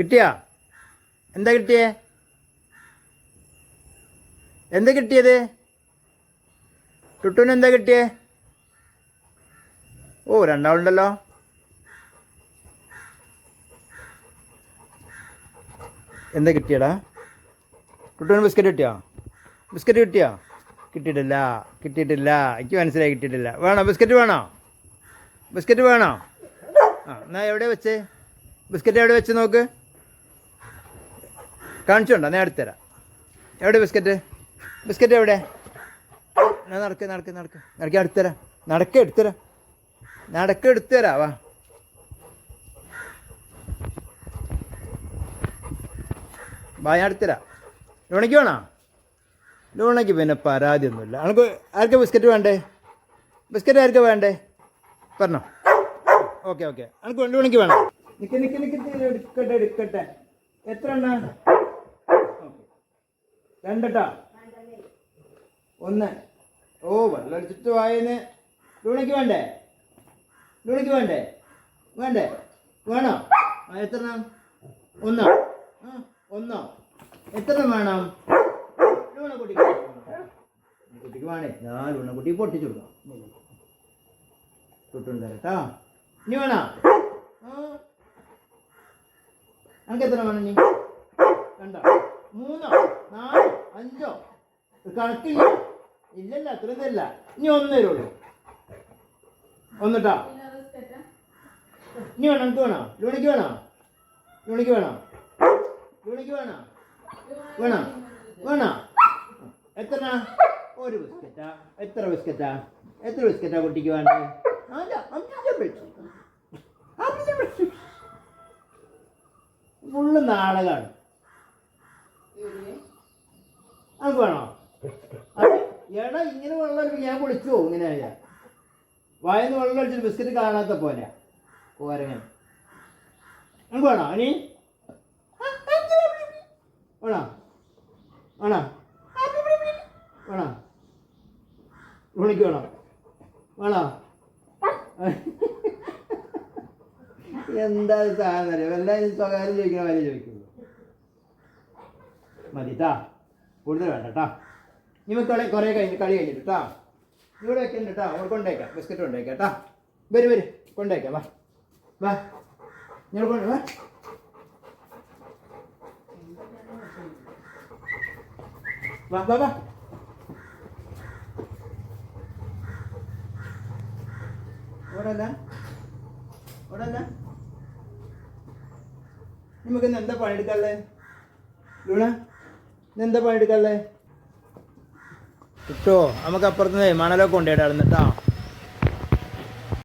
കിട്ടിയാ? എന്താ കിട്ടിയേ? എന്താ കിട്ടിയത്? ടുട്ടുവിന് എന്താ കിട്ടിയേ? ഓ, രണ്ടാളുണ്ടല്ലോ. എന്താ കിട്ടിയടാ? ടുട്ടുവിന് ബിസ്ക്കറ്റ് കിട്ടിയോ? ബിസ്ക്കറ്റ് കിട്ടിയോ? കിട്ടിയിട്ടില്ല. എനിക്ക് മനസ്സിലായി, കിട്ടിയിട്ടില്ല. വേണോ ബിസ്ക്കറ്റ്? വേണോ ബിസ്ക്കറ്റ്? വേണോ? ആ, എന്നാ എവിടെ വെച്ച്? ബിസ്ക്കറ്റ് എവിടെ വെച്ച് നോക്ക്. കാണിച്ചോണ്ടോ? ഞാൻ എടുത്തുതരാം. എവിടെ ബിസ്ക്കറ്റ്? ബിസ്ക്കറ്റ് എവിടെ? ഞാൻ നടക്ക് എടുത്തുതരാം. എടുത്തുതരാം. വാ. ഞാൻ എടുത്തുതരാം. ലൂണയ്ക്ക് വേണോ? ലൂണയ്ക്ക് പിന്നെ പരാതിയൊന്നുമില്ല. നമുക്ക് ആർക്കാ ബിസ്ക്കറ്റ് വേണ്ടേ? ബിസ്ക്കറ്റ് ആർക്കാ വേണ്ടേ? പറഞ്ഞോ. ഓക്കെ. എനിക്ക് ലൂണയ്ക്ക് വേണം. നിക്ക് എടുക്കട്ടെ. എത്ര എണ്ണ? രണ്ടട്ടാ? ഒന്ന്. ഓ, വെള്ളം അടിച്ചിട്ട് വായന്ന്. ലൂണയ്ക്ക് വേണ്ടേ? വേണോ? എത്ര എണ്ണം? ഒന്നോ? എത്ര എണ്ണം വേണം? കുട്ടിക്ക് വേണേ? ഞാൻ ലൂണക്കുട്ടി പൊട്ടിച്ചു കൊടുക്കാം. തൊട്ടുണ്ട് കേട്ടാ. ഇനി വേണോ? എനിക്ക് എത്ര വേണം? ഇനി 2, 3, 4, 5 കണക്കില്ല. ഇല്ലല്ല, അത്രയും തരില്ല. ഇനി 1 തരുള്ളൂ. 1 ട്ടാ. ഇനി വേണം? എനിക്ക് വേണോ? ലൂണയ്ക്ക് വേണോ? എത്ര? ഒരു ബിസ്ക്കറ്റാ? എത്ര ബിസ്ക്കറ്റാ കുട്ടിക്ക് വേണ്ടത്? ഫുള്ള് നാടകമാണ്. നമുക്ക് വേണോ? എടാ, ഇങ്ങനെ വെള്ളം അടിപ്പിക്കും. ഞാൻ കുളിച്ചു പോകും ഇങ്ങനെ ആയാൽ. വായന്ന് വെള്ളം അടിച്ചിട്ട് ബിസ്ക്കറ്റ് കാണാത്ത പോലെ കോരങ്ങൻ. നമുക്ക് വേണോ? ഇനി വേണോ? ലൂണയ്ക്ക് വേണോ? എന്താ സാധനം അറിയാം. എല്ലാവരും സ്വകാര്യം ചോദിക്കണ കാര്യം ചോദിക്കുന്നു. മതിട്ടാ, കൂടുതൽ വേണ്ട കേട്ടാ. ഇനി കുറേ കളി കഴിഞ്ഞിട്ട് കേട്ടാ. ഇവിടെ വെക്കുന്നുണ്ട് കേട്ടാ. കൊണ്ടേക്കാം, ബിസ്ക്കറ്റ് കൊണ്ടേക്കാം കേട്ടാ. വരും കൊണ്ടേക്കാം. വാ ഞാൻ വാ. ഓടല്ല. നമുക്ക് ഇന്ന് എന്താ പണിയെടുക്കാനുള്ളത്? ലൂണ, ഇന്നെന്താ പണിയെടുക്കാനുള്ളത്? കിട്ടോ? നമുക്ക് അപ്പുറത്തുനിന്ന് മണലൊക്കെ കൊണ്ടുപോയിട്ടായിരുന്നു കേട്ടോ.